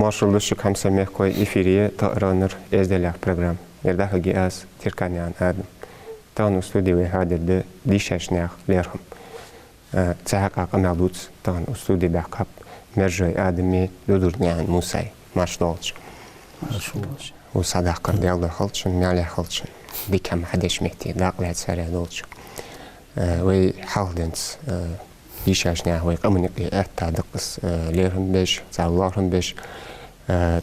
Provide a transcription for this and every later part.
Marshall'da kamsa mehkoy efiriye ta'ranır ezdelyak program. Yerda hagi az Tirkanyan adım. Tağın studi ve hadirde dişeşnyak lerhum. Tsahak amalutz tağın studi bakap merjoy ademi dudurnyan Musay Marshall'ç. و صدق قردي الله خلشن مالي خلشن دي كم حدش مهتي داقلة سارة دولش وي حالدنس ديشاشنا وي قمنقي أتا دقس ليرهم بيش تار اللهم بيش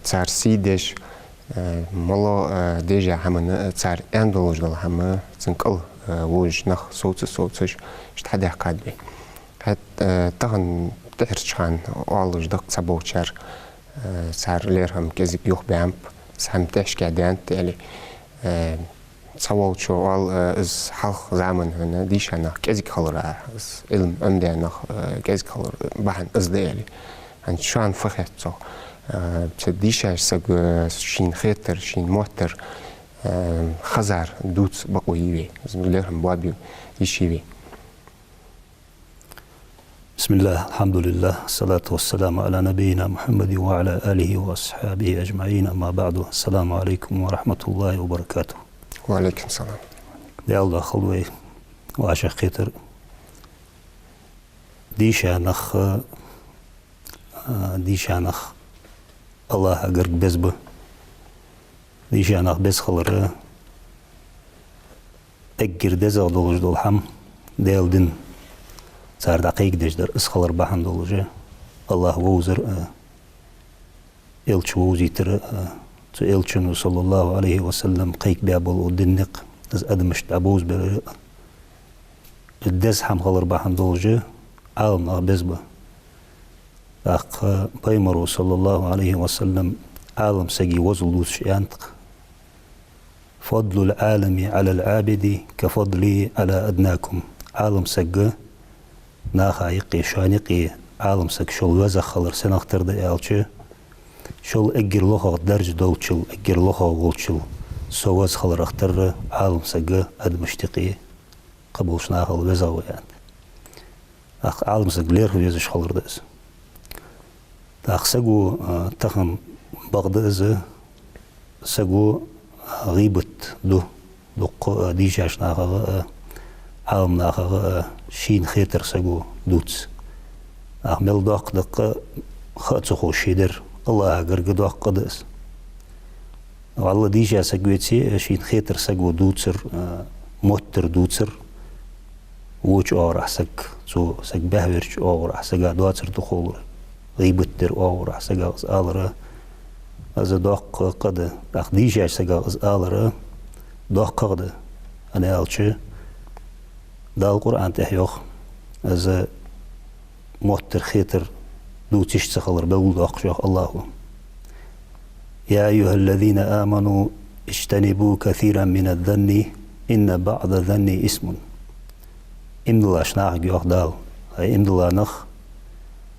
تار سيدش ملا ديجا همن تار اندولوج دل همه تنقل ووج نخ صوتش اشتحدي قاد بي هات تغن تحرشان أولوج دق سبوچر تار ليرهم كزيب يوخ بامب سمتش كدان تالي تصوّل شو از حلق زمن هنا ديش أنا كذي خلرا از علم أمدي أنا كذي خلر بحن از ديالي عن شو عن فخت صو تديش سج شين خيتر شين موتر خزر دوت بقوية بسم الله الرحمن الرحيم يشيبي بسم الله الحمد لله الصلاة والسلام على نبينا محمد وعلى آله وأصحابه أجمعين أما بعد السلام عليكم ورحمة الله وبركاته وعليكم السلام دي الله خلوي وعشق خيتر ديشانخ الله أقرق بزبه ديشانخ بز خلر أقر دزا دولج دولحم ديل دين صار دقيق دجدر اسخلر بحن دولجه الله ووزر إلش ووزيتر تو إلشنو صلى الله عليه وسلم قيك بيابل ودنق از أدمشت أبوز بر الدز حم خلر بحن دولجه عالم بزبه أق بيمرو صلى الله عليه وسلم عالم سجي وزلوس شيانتق فضل العالم على العابد كفضلي على أدناكم عالم سجه ناخا يقي شانقي عالم سك شول وزا خلر سنختر دا يالچه شول اجر لوخا درج دولچل اجر لوخا غولچل سوز خلر اختر عالم سك ادمشتقي قبولش ناخل وزا ويان اخ عالم سك لير ويزش خلر داز اخ سقو تخم بغداز سقو غيبت دق ديشاش ناخا عالم ناخا شين خيتر سقو دوتس أحمل دق دقة خاتسخو شيدر الله أقرق دق قدس والله ديجا سقويتي شين خيتر سقو دوتسر موتر دوتسر ووش أورح سق سو سق بهورش أورح سقا دواتسر دخول غيبتر أورح سقا أزالرا أزا دق قد أخ ديجا سقا أزالرا دق قد أنا ألشي دا القرآن تحيوخ از موتر خيتر دوتش تخلر بقول أخشوخ الله يا أيها الذين آمنوا اجتنبوا كثيرا من الظن إن بعض الظن اسم إن الله شناح جوخ دال أي إن الله نخ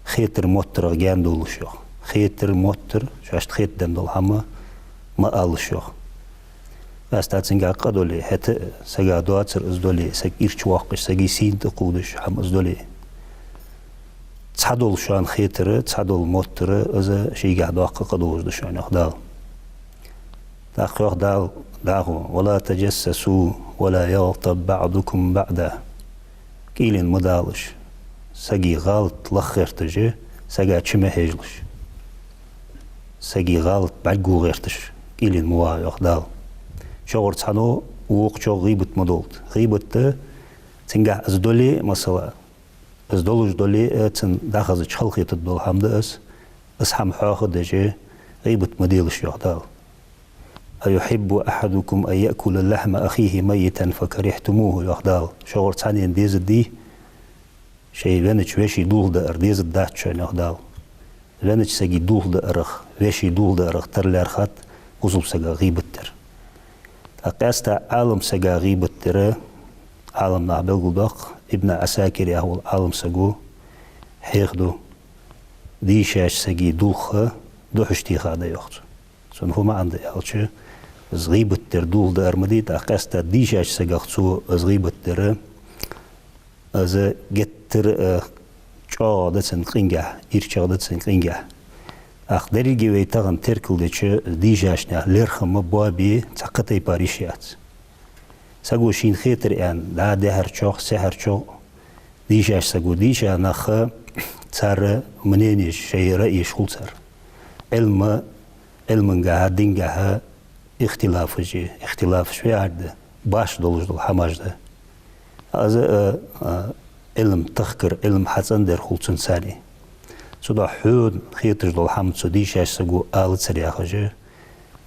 خيتر موتر جان دولشوخ خيتر موتر شاشت خيت دم دول هما ما ألشوخ استاتسنجا قدولي حتى سجا دواتر ازدولي سج إيرش واقش سجي سين تقودش هم ازدولي تصدول شان خيتر تصدول موتر از شيء قاعد واقع قدوش دشان يخدال تأخذ داغو ولا تجسسوا ولا يغتب بعضكم بعدا كيلين مدالش سجي غلط لخر تجي سجا تشمه هجلش سجي غلط بعجو غيرتش كيلين موا يخدال شغور تحنو ووق شو غيبت مدولت غيبت تنجح ازدولي مثلا ازدولج دولي تن داخل خلقي تدول حمد اس حم حاخد دجي غيبت مديلش يعدال أيحب أحدكم أن يأكل اللحم أخيه ميتا فكرهتموه يعدال شغور تحني انديز دي شيء بنج ويشي دول دار ديز داتش يعدال بنج سجي دول دارخ ويشي دول دارخ ترلر خط وزوب سجا غيبت تر أقاستا عالم سجا غيبت ترى عالم نعبل قدق ابن عساكر يهول عالم سجو حيخدو ديشاش سجي دوخة دوحشتي خادا يخت سون هما عند يالشة غيبت تر دول دار مديت أقاستا ديشاش سجا خصو غيبت ترى از جتر شادة سنقينجا إيرشادة سنقينجا أخدري ويتغن تركل ديش ديجاشنا ليرخم بوابي تقطي باريشيات ساقو شين خيتر يعني لا دهر شوخ سهر شوخ ديجاش ساقو ديجا نخ تار منينيش شي رأيش خلصر علم دينجاها اختلاف شوي عرض باش دولش دول حماج ده از علم تخكر علم حسن در خلصن ساري سودا حود خيتر دول حمد سو ديشاش ساقو آلت سريا خجي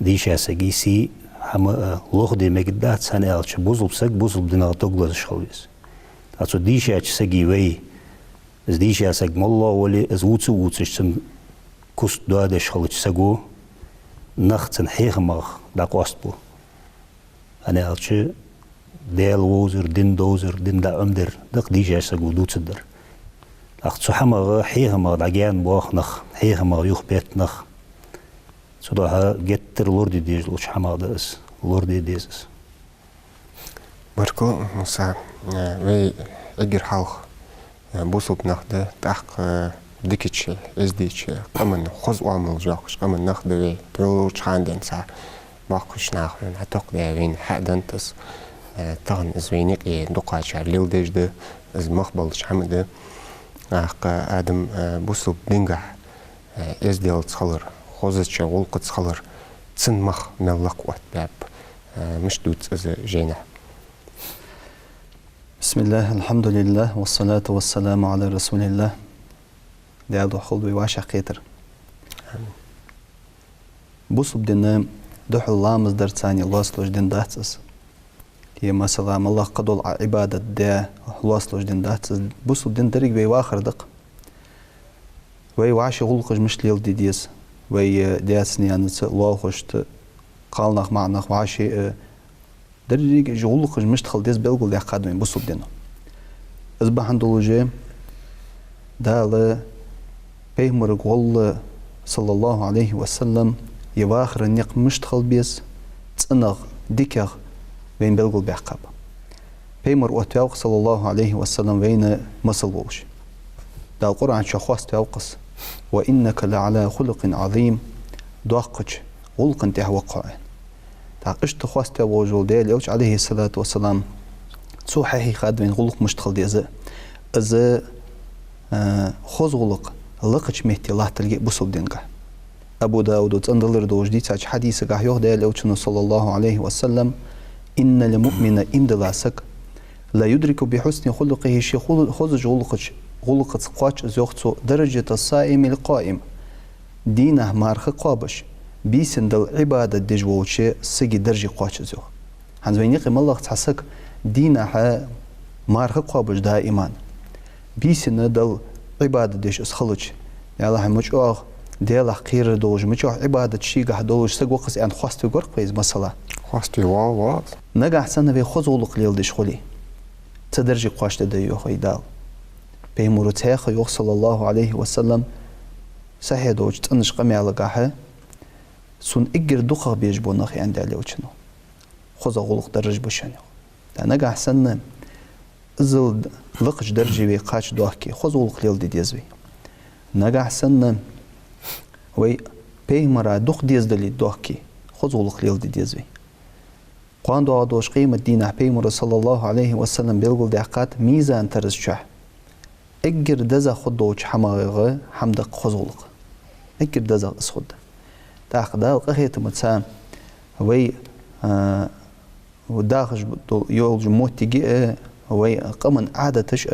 ديشاش ساقي سي حما لوخ دي مقدات سانه آلتش بوزل ساق بوزل دينا تقلد شخلويس أتو ديشاش ساقي وي از ديشاش ساق مالله ولي از ووتسش سن كست دواد شخلوش ساقو نختن حيخمغ داق واسبو أنا آلتش ديال ووزر دين دوزر دين دا عمدر دق ديشاش ساقو دوتسدر أختو حمغ حيخمغ داقيان بوخ نخ حيخمغ يوخ بيت نخ سوداها جتر لوردي ديج لوش حمغ داس لوردي ديزس بركو موسى وي اجر حوخ بوسوب نخده تحق ديكتش ازديتش قمن خوز وعمل جاقش قمن نخده وي تروش خاندين سا باقش ناخرين هتوق داوين حقدن تس تغن ازوينيق دوقاشار ليل ديج ده از مخبلش حمده أخ آدم بوسوب دينجح ازديال تخلر خوزتش غلقت تخلر تسن مخ ملق وقت باب مش دوت از جينا بسم الله الحمد لله والصلاة والسلام على رسول الله دعو خلد ويواشا قيتر بوسوب دينا دوح الله مصدر ثاني الله سلوش دين داتس هي مثلا الله قدول عبادة دا الله سلوش دين داتس بوسوب دين دريق بي واخر دق وي واشي غلقج مش ليل دي ديس وي دياسني أنس الله خشت قالناخ معناخ واشي دريق غلقج مش تخل ديس بلغل دي قادمين بوسوب دينا أصبح عندولوجي دال بيهمر قول صلى الله عليه وسلم يواخر النق مش تخل بيس تسنغ ديكغ وين بلغل بيحقاب بيمر وتوق صلى الله عليه وسلم وين مصل ووش دا القرآن شخواس توقس وإنك لعلى خلق عظيم دوقج غلق تهوقعين تا اشت خواس توجول ديال يوش عليه الصلاة والسلام صوحي خاد وين غلق مشتخل ديزا از خوز غلق لقج مهتي الله تلقي بصوب دينك أبو داود وتندلر دوج دي تاج حديث قاه يوه ديال يوش صلى الله عليه وسلم إن المؤمن إمدلاسك لا يدرك بحسن خلقه شيء خزج غلقت قاش زوختو درجة الصائم القائم دينه مارخ قابش بيسن دل عبادة دجووشي سجي درجة قاش زوخ هنزوين يقيم الله تحسك دينه مارخ قابش دائما بيسن دل عبادة دج اسخلج يا الله مجوخ ديال خير دوج مجوخ عبادة شي قاعد دوج سقوقس يعني خواستو قرق بيز مسألة خواستي واو نجح سنة في خذ غلق ليل دشخلي تدرج قاش تديو خيدال بيمر تاخ يوخ صلى الله عليه وسلم صحيح دوج تنش قمي على قاحة سون إجر دخا بيجبونا خي عند عليه وشنو خذ غلق درج بشنو نجح سنة زل لقش درجي بي قاش دوحكي خذ غلق ليل ديزوي نجح سنة وي بيمر دخ ديز دلي دوحكي خذ غلق ليل ديزوي قاندو عدوش قيمة دين بيمر صلى الله عليه وسلم بيلقل دعقات ميزان ترزشح اجر دزا خدوش حماغي حمدق خزولق اجر دزا اسخد داخ داق اخيت متسام وي وداخش يول جموت تيجي وي قمن عادتش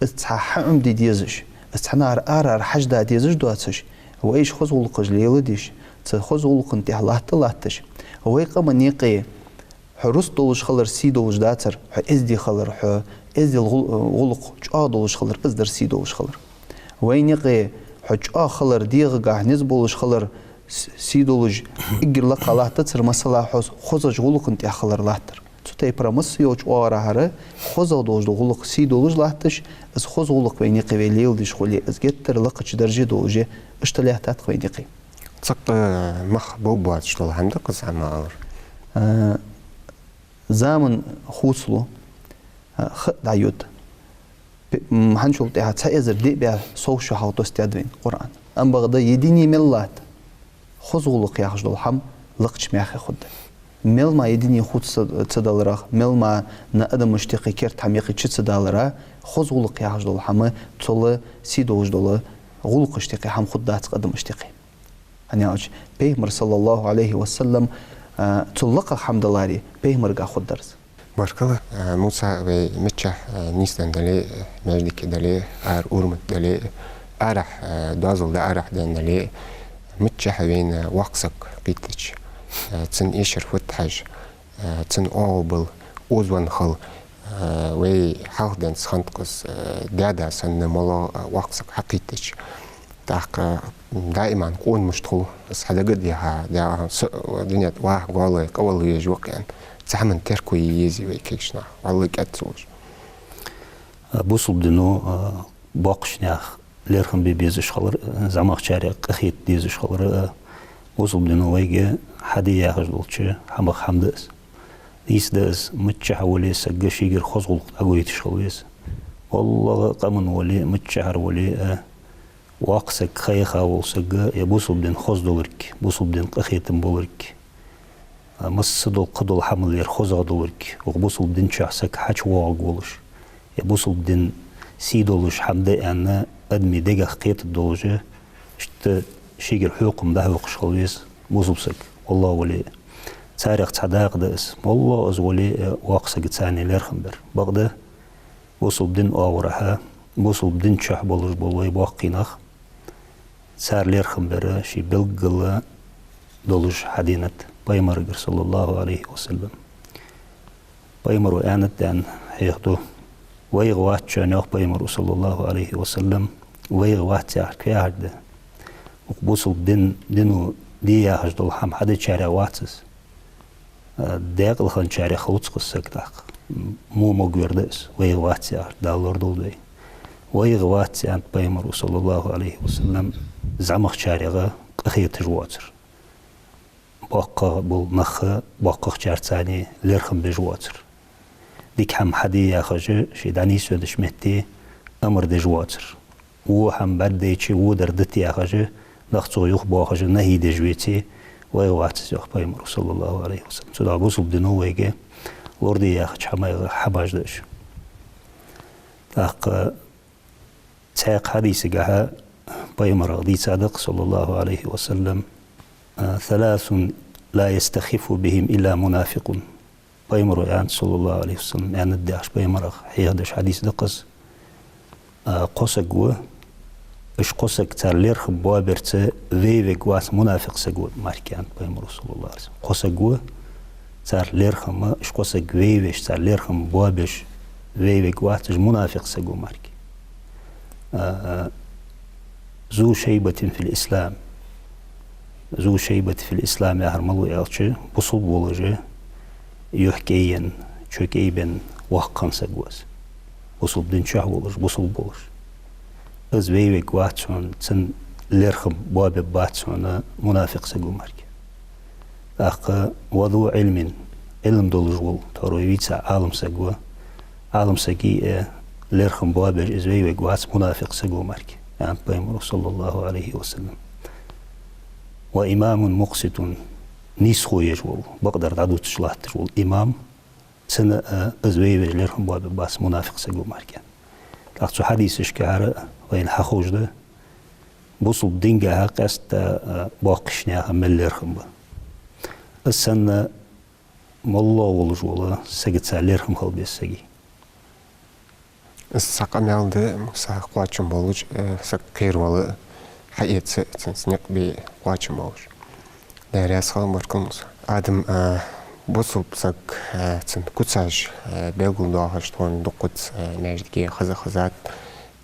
استحا عمدي ديزش استحنار ارار حجدا ديزش دواتش ويش خزولق جليل ديش تخزولق انت الله وي قمن يقي حرس دولش خلر سي دولش داتر ازدي خلر ازدي الغلق جا دولش خلر ازدر سي دولش خلر وين يقي جا خلر ديغ قاع نزبولش خلر سي دولش اجر لقا الله تتر مسلا خوزج غلق انت خلر لاتر تتاي برامس يوج وارا هره خوز دولش غلق سي دولش لاتش از خوز غلق وين يقي ويليل ديش خلي از جتر لقا درجه دولجه اشتليحتات وين يقي تسق مخ بوبات شلون عندك زعما زامن خوصلو خد عيود محنشول تها تأذر دي بيا صوش حاطوس تدوين قرآن أم بغدا يديني ملات خزولق ياخذ الحم لقش مياخ خد مل ما يديني خود تصدالرا مل ما نقدم مشتقي كرت هم يقي تصدالرا خزولق ياخذ الحم تول سيدوج دول غلق اشتقي هم خد دات قدم اشتقي أنا أج بيمر صلى الله عليه وسلم تلقى حمد الله بيمر قا خد درس Barkalı Musa ve Mitçah Nistan dali meclik dali ar urmut dali arah dazıl da arah dali Mitçah ve waqsak qitch tsin işir futhaj tsin awbul uzwan khal ve haldan santqas dada san mala waqsak haqitch تاق دائما قون مشتغل بس هذا قد يها دا دنيا واه قالوا قول يجوق يعني زحمن تركو يزي ويكيشنا والله كاتسوش بوصل دنو باقشناخ ليرخم بيزش خلر زعماق شارع قخيت ديزش خلر بوصل دنو ويجي حدي ياخذلچ حمق حمدس ديس دس متشح ولي سقش يجر خزغل اقويت شخويس والله قمن ولي متشحر ولي واقسك خيخا والسقا يبوصل بدن خوز دولرك بوصل بدن قخيتم بولرك مصدو قدو حمل ير خوزا دولرك وبوصل بدن شحسك حاج واق ولش يبوصل بدن سي دولش حمده أن أدمي دقا قيت الدولجة شت شيقر حقوقم ده وقشخلويس بوصل بسك والله ولي تاريخ تصداق داس والله أز ولي واقسك تساني ليرخنبر بغدا بوصل بدن آورها بوصل بدن شح بولش بولوي باقيناخ سار ليرخنبر شي بلغلا دولش حدينت بايمرغر صلى الله عليه وسلم بايمرو آنت دان هيخدو ويغوات شانيوخ بايمرو صلى الله عليه وسلم ويغوات ساعر كيارد وقبوصل دينو دي ياهج دول حم حدا شارع واتس داقل خان شارع خلوص قصك داق مو موغوردس ويغوات ساعر دالور دول دي ويغوات ساعر بايمرو صلى الله عليه وسلم زعمخ شارعه قخيت جواتر باقا بول نخ باقا خشارتاني ليرخم بجواتر ديك هم حدي ياخج شي داني سودش متي امر دجواتر و هم بعد شي و دردتي ياخج نخصو يخ باخج نهي دجويتي ويواتس يخ بايمر صلى الله عليه وسلم سودا بوصل بدنو ويجي وردي ياخج حباج دش تاق تاق حديث قها بايمر دي صادق صلى الله عليه وسلم ثلاث لا يستخف بهم إلا منافق بايمرو يعني صلى الله عليه وسلم يعني الداش بايمرو حيادش حديث دقس قصقوا اش قصق ترلير خبوابرت ويوي قواس منافق سقوا ماركيان بايمرو صلى الله عليه وسلم قصقوا ترلير خم اش قصق ويويش ترلير خم بوابش ويوي قواس منافق سقوا ماركي ذو شيبة في الإسلام ذو شيبة في الإسلام أهرملو يالشي بصل بولجي يحكيين شوكيبن وحقان سقواز بصل بدن شاه بولج بصل بولج از ويويك واتسون تن ليرخم بواب باتسون منافق سقو مارك أخ وذو علم دولج ول ترويويتسا عالم سقوا عالم سقي ليرخم بوابج از ويويك واتس منافق سقو مارك يعني بيمر صلى الله عليه وسلم وإمام مقسط نيسخو يجول بقدر تعدو تشلاح تجول إمام سنة أزوي بجليرهم باب باس منافق سقو ماركان لأخذ حديثش كهارة وين حخوش ده بوصل دينجا قست باقشنيها مليرهم با السنة مالله والجولة سقط ساليرهم خلبي السقي الساقم يالده مساق قواتشم بولج سقير ولا حقيقة سنسنق بقواتشم بولج دارياس خلم بركمز آدم بوصل بسق تن كتساج بيقول داهش تون دقت نجدكي خزات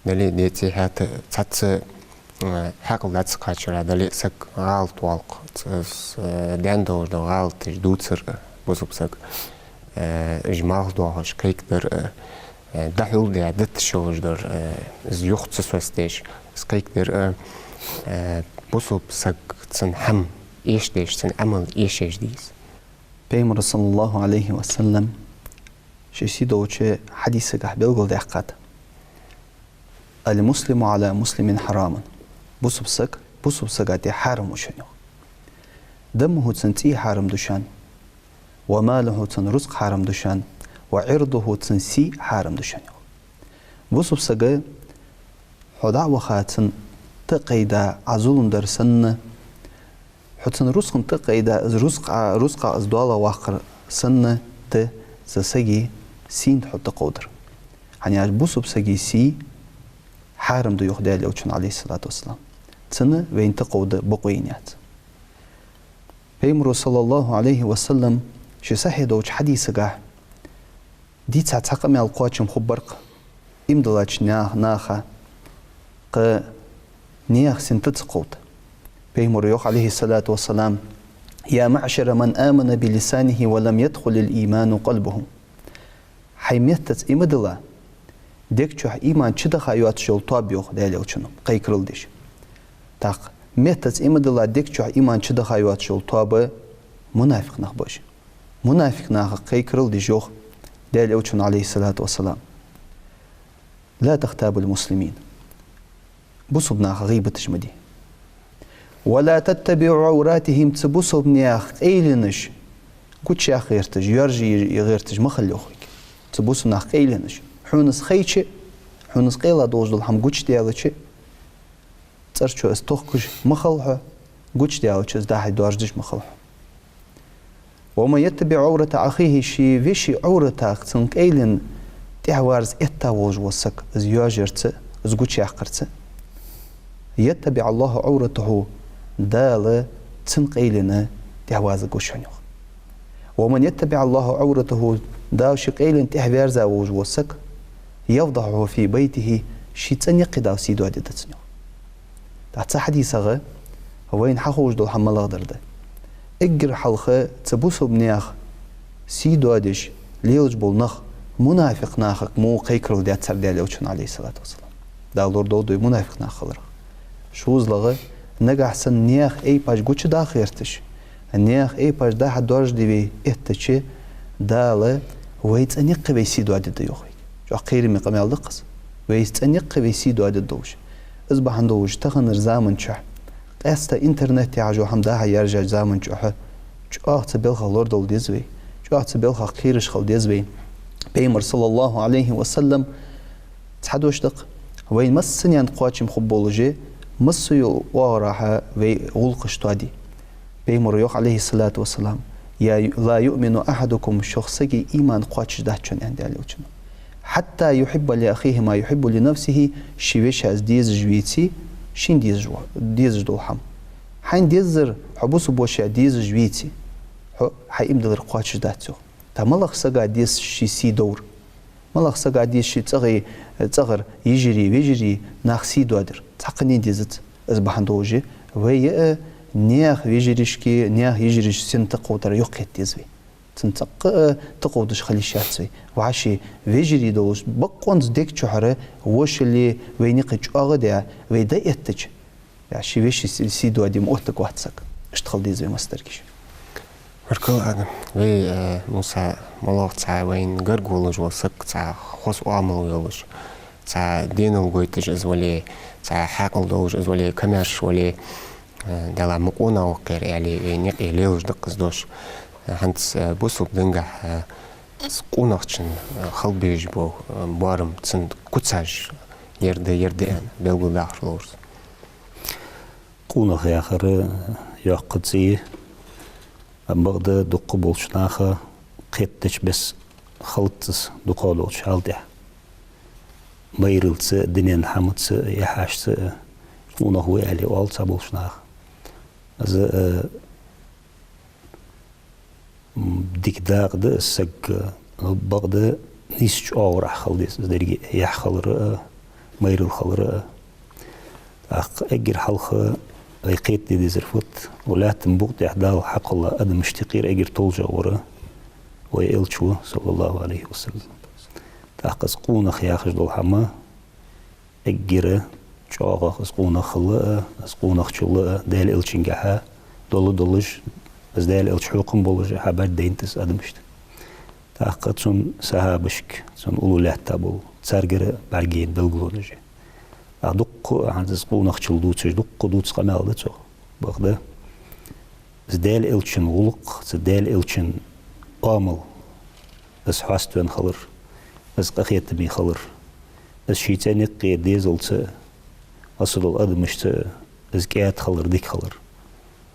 دلي ديتي هات تاتس حقل داتس قاتشرا دلي سق غالط والق داندور دو غالط دوتسر بوصل بسق إجمال داهش كيكدر دحول دي عدت شوش در زيوخت سوستيش سقيكدر بوصل بسق تن حم إيش ديش تن عمل إيش ديس بيمر صلى الله عليه وسلم شي سيدو چه حديث قح بلغل دي حقات المسلم على مسلم حرام بو سبسك دي حرم وشنو دمه تنتي حرم دشان وماله تن رزق حرم دشان وعرضه تنسي حرم دشان بو سبسك حدا وخاتن تقيدا عزول درسن حتن رزق تقيدا رزق ازدوالا واقر سن ت سسجي سين حط قدر يعني بو سبسجي سي حارم دو يخدال يوچن عليه الصلاة والسلام تسنة وين تقود بقوينيات بيمرو صلى الله عليه وسلم شي صحي دوش حديث قاه دي تعتقم القواتشم خبرق امدلاج ناخا ق نياخ سنتتقود بيمرو يوخ عليه الصلاة والسلام يا معشر من آمن بلسانه ولم يدخل الإيمان قلبه حيميتت امدلا ديك چوح إيمان چه دخايوات شول طابيوخ داليو چنم قيكرل ديش تاق ميتت امدلا ديك چوح إيمان چه دخايوات شول طاب منافق نخ باش منافق نخ قيكرل ديشوخ داليو چن عليه الصلاة والسلام لا تختاب المسلمين بصب ناخ غيبتش مدي ولا تتبعوا عوراتهم تبصب نياخ ايلنش قوتش يا خيرتج يرجي يغيرتج ما خلوخك تبصب ناخ ايلنش حونس خيچه حونس قيلا دوج دول هم قوتش ديالچه ترچو استوخكش مخلها قوتش ديالچه داحي دوارجش مخلها وما يتبع عورة أخيه شي وشي عورة أختنك ايلن تحوارز اتاوج وسك از ياجرت از قوتش يحقرت يتبع الله عورته دال تنقيلنا تحواز قوشنيو ومن يتبع الله عورته داوش قيلن تحوارز اوج وسك يفضحه في بيته شي تنيق داو سيدو عددتنيو تحت حديثة وين حخوش دول حمال غدر ده اقر حلقة تبوسو بنياخ سيدو عدش ليوج بولنخ منافق ناخك مو قيكرل ديات سر دياليوچن عليه الصلاة والسلام دالور دو منافق ناخلر شوز لغة نجح سن نياخ اي باش قوش دا خيرتش نياخ اي باش دا حدورج دي اتتش دالة ويت انيق بيسيدو عدد يوخي جو قيري مقام يالدقس ويت انيق بيسيدو عدد دوش اصبح عندوش تغنر زامن شح قاستا انترنت يعجو هم دا يرجع زامن شح جو اخت بلخا لور دول ديزوي جو اخت بلخا قيرش خل ديزوي بيمر صلى الله عليه وسلم تحدوش دق وين مسن يان قواتشم خبولجي مسيو وراها وي غلقش تادي بيمر يوخ عليه الصلاة والسلام يا لا يؤمن أحدكم شخصي إيمان قواتش دهتشن عند عليوچن حتى يحب لأخيه ما يحب لنفسه شويش از ديز جويتي شين ديز دولحم حين ديزر حبوس بوشي ديز جويتي حي امدلر قواتش دهتو تا ملخ سقا ديز شي سي دور ملخ سقا ديز شي تغر يجري ويجري ناخ سي دودر تحقني ديزت ازبحان دوجي وهي نياخ ويجريشكي نياخ يجريش سن تقودر يوقيت ديزوي تنتق تقودش خليشاتوي وعشي ويجري دوش بقونز ديك چوحره وش اللي وينيقج اغديا ويدا اتج عشي ويش سي دودي موتك واتسك اشتغل ديزوي مستركيش مركل آدم وي موسى ملاق تا وين غرغولج وسك تا خص عمل يولش تا دينو غويتج ازولي تا حقل دوج ازولي كماش ولي دلا مقونا وقير يعني نيقي ليوج دقز دوش هانت بوسوب دنجح سقوناقچن خلبيج بو بارم تسن كوتساج يرده بلغو داخل لورس قوناق ياخر ياقتسي بغدا دق بولشناخا قيتش بس خلطس دقالوش حالده ميرلتس دنيان حمدس يحاشس قوناق ويالي والتسا بولشناخ از ديك داق ده سق بغدا نيسش اورا خلديس دري يحخلر ميرل خلر اجر حلخ قيت دي زرفوت ولا تنبوت احدال حق الله ادم مشتقير اجر طولجا ورا ويلشو صلى الله عليه وسلم تاقس قونا خياخش دول حما اجر شاغا قونا خلا قونا خشلا دال الشنجها دولج از دال الشحوقم بولج حبر دينتس ادمشت تاقت سون صحابشك سون اولولات تابو تسرجر برجين بلغولج دق عن قونق تشلدوتش دق دوتس قمال دتو بقدا زدال إلشن غلق زدال إلشن آمل بس حاستوين خلر بس قخيت بي خلر بس شيتاني قيد ديزلت أصل الأدمشت بس قياد خلر ديك خلر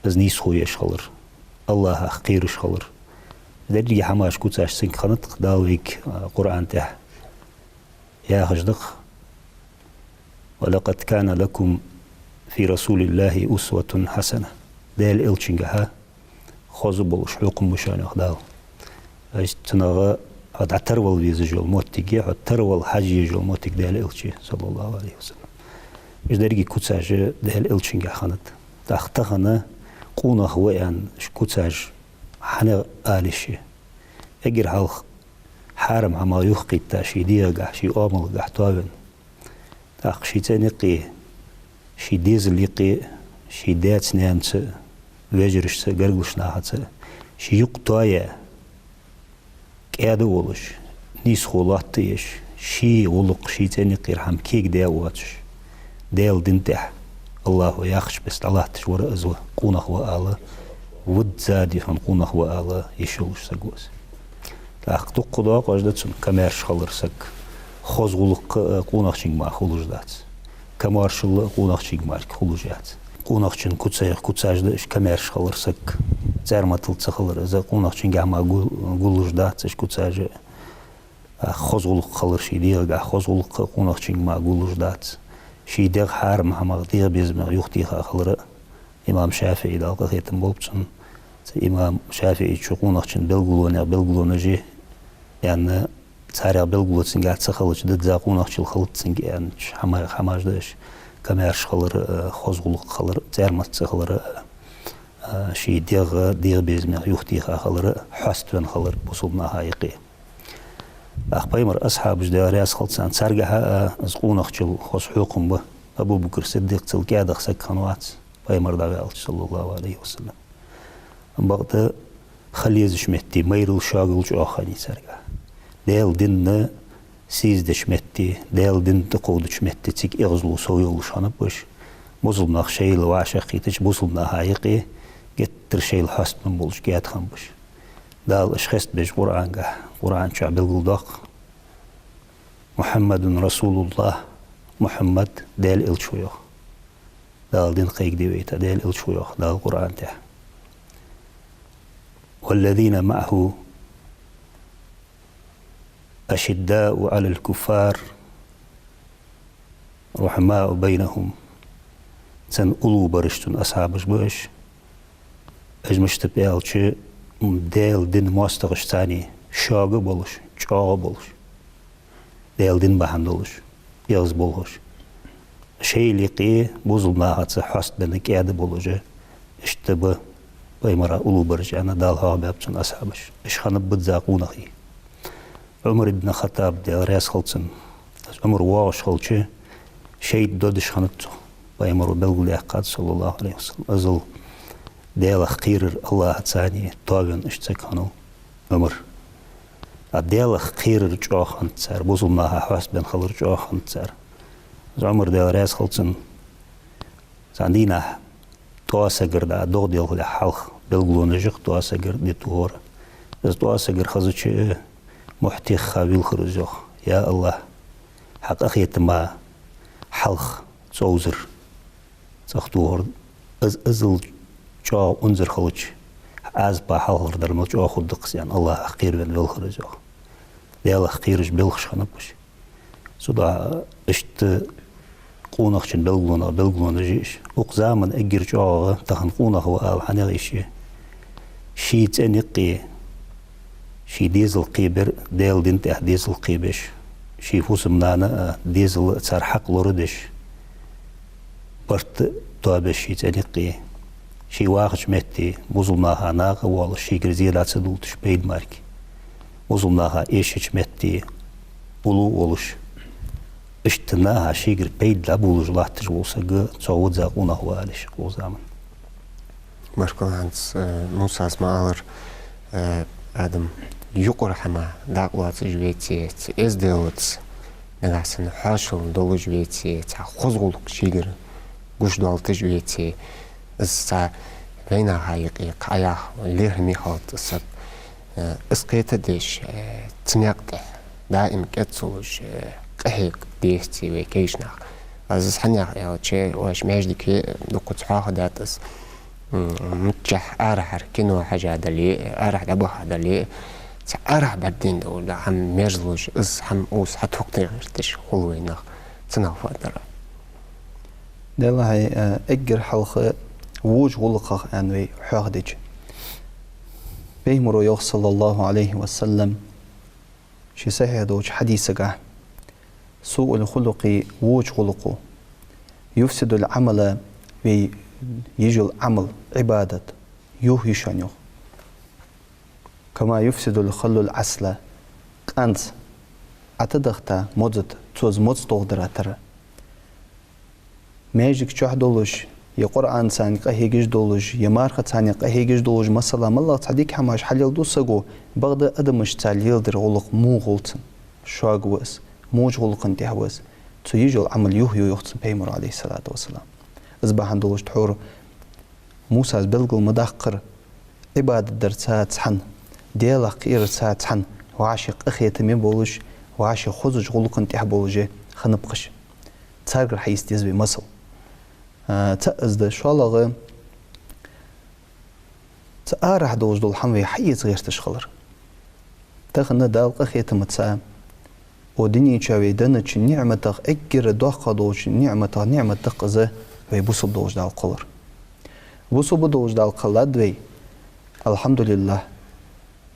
بس نيس خويش خلر الله خيرش خلر دليل حماش كوتاش سنك خنط داويك قرآن تح يا خجدق ولقد كان لكم في رسول الله أسوة حسنة دال إلشنجها خزبل شحوق مشان خداو اجتناغ هاد عترول بيزجول موتيجي عترول حاجي جول موتيك دال إلشي صلى الله عليه وسلم اجدرجي كوتاج دال إلشنجها خنط تختخنا قونا هوان شكوتاج حنا آلشي اجر هالخ حارم عما يخقي تاشي ديغا شي آمل قحتوابن تاق شي تانيقي شي ديزل يقي شي دات نانت ويجرش قرقش ناحت شي يقطايا كادو ولش نيس خولاتيش شي ولق شي تانيقي رحم كيك داواتش ديل دنتح الله ياخش بس الله تشور أزوه قونخ وآله ود زادي فن قونخ وآله يشولش سقوس تاق تقضاق وجدتسن كمارش خلرسك خوزغلق قونخشين ما خلوجدات كمارشل قونخشين ما خلوجات قونخشين كوتساجدش كمارش خلرسك زارماتل تخلر إذا قونخشين جا ما قولوجدات إيش كوتساج خوزغلق خلرشي ديغ خوزغلق قونخشين ما قولوجدات شي ديغ حارم هما ديغ بيزم يختيها خلر إمام شافعي دالقة هيتم بوبتسن إمام شافعي شقونخشين بلغلونا جي يعني تاريخ بلغلوتسن قاعد تخلج ضد زاقونخشل خلطسن يعني حماجداش كمارش خلر خوزغلق خلر زارمات تخلر شي ديغ بيزم يختيها خلر حاستوين خلر بوصلنا هايقي أخبايمر أصحاب جدارياس خلطسان تارجها زقونخشل خوز حقوقهم به أبو بكر صديق تلقى سك خنوات بايمر داغالش صلى الله عليه وسلم بعد خليز شمتي ميرل شاغل جوخاني تارجها ديل دين سيز دشمتي ديل دين تقود شمتي تيك إغزلو سويل شانب باش بوصلنا خشيل وعشقي تيش بوصلنا هايقي جتر شيل حست من بولش جات خنبش دال اشخصت بيش قرآن شعب القلداق محمد رسول الله محمد دال الشويخ دال دين قيق ديويتا دال الشويخ دال قرآن تح والذين معه أشداء على الكفار رحماء بينهم سن أولو برشتن أصحابش باش أجمشت بيالشي ديل دين مواستغش تاني شاقı بولش چاقı بولش ديل دين بحندولش يغز بولش شيء لقي بوزلنا هاتsa حست بنك ياد بولجه اشتبه بيمرا أولو برج أنا دالها بابتن أصحابش إشخانب بدزاقونخي عمر بن الخطاب ديال رياس خلطسن عمر واغش خلطشي شيء دودش خانتو بيمرو بلغولي أحقاد صلى الله عليه وسلم أزل ديال خير الله تاني طاغن اشتكانو عمر ديال خير جوخن تسار بوزلناها حواس بن خلر جوخن تسار عمر ديال رياس خلطسن ساندينا تواسقر دا دو ديال حلق بلغلون جيق تواسقر دي تور از تواسقر خزوچي محتيخ خاويل خرزوخ يا الله حق أخيت ما حلق توزر تختور أزل جا أنزر خلج از با حلق درمل جا خود دقسيان الله أخير بن بالخرزوخ ديال أخيرش بلخش خنبش سودا اشت قونخشن بلغلونا جيش وقزامن أجر جاغة تخن قونخ وآل حنغيشي شي تنقي شي ديزل قيبر ديل دينته ديزل قيبش شي فوسمنانا ديزل تسار حق لوردش برت توابش شي تنقي شي واخش متي بوزلناها ناغ وال شي جرزيرات سدولتش بيد مارك بوزلناها إيشش متي ولو ولش اشتناها شيغر بيد لابولج لاتش بولسا تصود زاقونا هو عليش قوزامن مشكور هانس موسى اسماعيل آدم يقر حما داقوات جويتي ازدلوت نغاسن حاشل دولو جويتي تا خزغلق شيغر گوش دالت جويتي اسا وينا هايقي قايا ليرمي خالت اسا اسقيت ديش تنيقته دائم كتسوش قهيق ديستي ويكيشناق از حنيا يا تشي واش ماجدكي دوكت حاخ داتس متجح ارحر كينو حاجه دلي ارح دبوها دلي ارح بعدين ولا هم ميرزلوش از هم اوس حتوقتي غيرتش خلوينا تنافا درا دلا هي اجر حلقه ووج غلقه انوي حاخدج بيمرو يوخ صلى الله عليه وسلم شي صحيح دوج حديثك سوء الخلق ووج خلقه يفسد العمل ويجي العمل عبادة يوهي شانيو كما يفسد الخل العسل أنت أتدختا موزت توز موز تغدر أتر ماجيك چوح دولوش يا قرآن ساني قهيجش دولوش يا مارخة ساني قهيجش دولوش مثلا مالله تصديق حماش حليل دوسقو بغدا أدمش تاليل در غلق مو غلطن شاق وس موج غلقن تهوز تو يجي العمل يوهي يختص بيمر عليه الصلاة والسلام أصبح دولوش تحور موسى بلغل مدقر عبادة درسات حن ديلا قير سات حن وعاشق أخيت من بولش وعاشق خزج غلقن تهبولجه خنبقش تارجر حيث تزبي مصل تأزد شالغ تأرح دولش دول حموي حيث غير تشخلر تخنا دال أخيت متسا ودنيا شوي دنتش نعمة أجر دوخ دوش نعمة قزة ويبوصل دوش دال قلر بوصل دوش دال قلد وي الحمد لله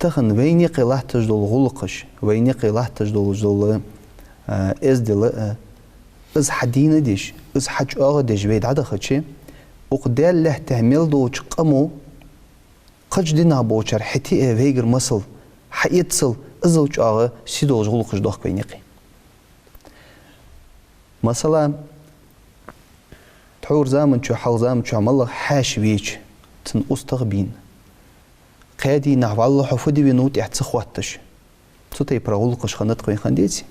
تخن ويني قلاه تجدول غلقش ويني قلاه تجدول جدول ازدل از حدين ديش از حج آغا ديش ويد عدا خدشي وقدال له تهميل دوش قمو قج دينا بوشر حتي ويجر مصل حيتصل ازوج آغا سيدوش غلقش دوخ بينيقي مثلا تحور زامن شو حال زامن شو عمالله حاش ويش تن أستغبين قادي نحو الله حفودي بنوت احتسخواتش تطي براغلقش خندت قوين خنديتي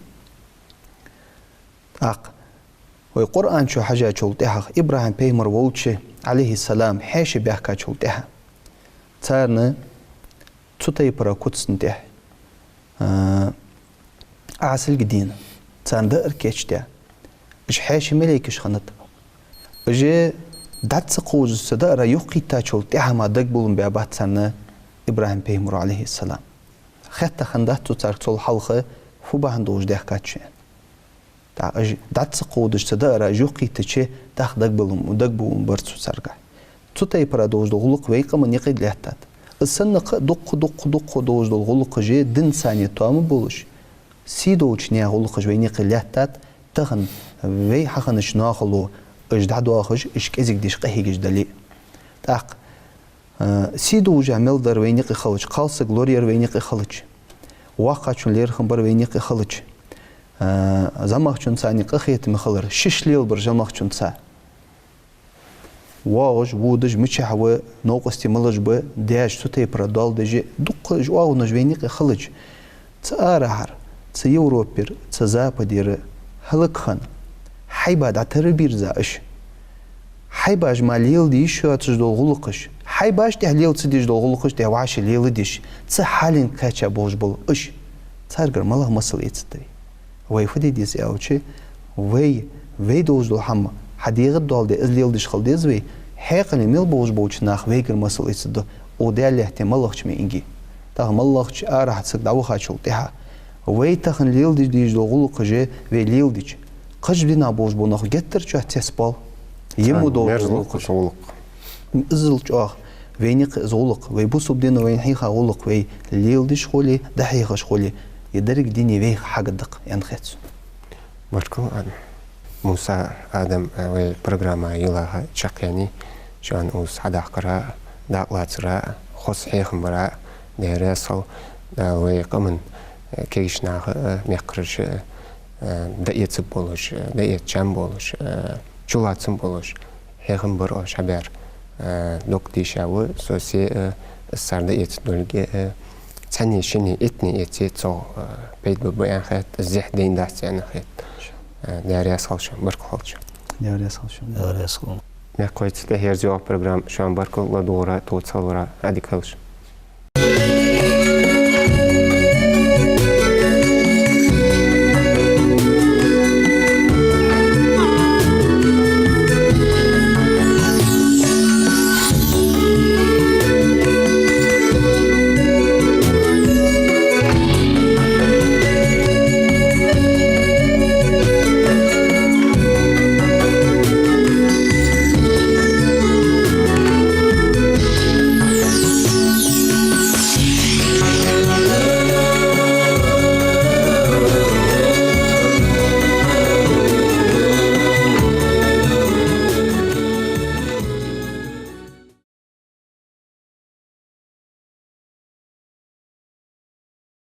والقرآن شو حاجة شولتها إبراهيم بيمر ووتشي عليه السلام حاش بيحكا شولتها تارنا تطي برا كتسنته أعسل قدين تارن دقر كيشتها إش حاش مليكش خندت إجي دات سقوز سدقر يقيتا شولتها ما دقبولن بيابات تارنا إبراهيم بيمر عليه السلام خطة خندت تارك طول حلقة فوباهن دوش ديحكاتشين دات سقودش تدقر جوقي تشي داخ دقبولن برسو سرقا تطي برا دوش دغلق ويقا من يقيد لحتات السنق دق دوش دغلق جي دن ثانية توام بولش سي دوش نيا غلق جوين يقيد لحتات تغن وي حقنش ناخلو اجدعدو آخش اشكازيك ديش قهيجش دلي تاق سيدو جامل در وينيقي خلج قالس غلورير وينيقي خلج واقع چون لير خبر وينيقي خلج زماخ چون ثاني قخيت مخلر شش ليل بر جماخ چون ثا واج وودج مچحو نوقستي ملج ب داش توتي برادال دجي دق جواو نج وينيقي خلج تارهر ت يوروبير ت زابدير هلكخن حيباد عتربير زاش حيباج ماليل دي شو تجدو غلقش حيباش تحليل تديش دو غلقش ده وعش ليل ديش تحالين كاتشا بوج بول اش تارجر مالله مسل يتستي وي فدي ديس اوتشي وي دوج دو حما حديغ دول دي ازليل ديش خلديز وي حيقني ميل بوج بوج ناخ ويجر مسل يتستو ودال احتمالخش مي انجي تا مالخش ارح تسك داو خاچول تها وي تخن ليل ديش دو غلقش وي ليل ديش قج دينا بوج بو ناخ گتر چو تسبال يمو دوغلق ازل چاخ وينيق زولق ويبوسو بدينا وين حيخا غلق وي ليل ديش خولي دحيخش خولي يدرك ديني ويخ حق دق ينخيتسو باركو موسى آدم وي برنامج يلا شقياني شان اوس حدا قرا داقلاترا خص حيخم برا ديرسل وي قمن كيشنا ميقرش دايت بولش دايت جام بولش چولاتسن بولش هيخم بر شبر دوك ديشاو سوسي سرده يت دولگه تاني شني اتني اتيت صو بيت ببيان خيط الزح دين داس يعني خيط داري أصلشون بركو خلشون يا ريس شو يا ريس ما قويت تهير زيوه برنامج شان بركو لدورة توت صورة أديك خلشون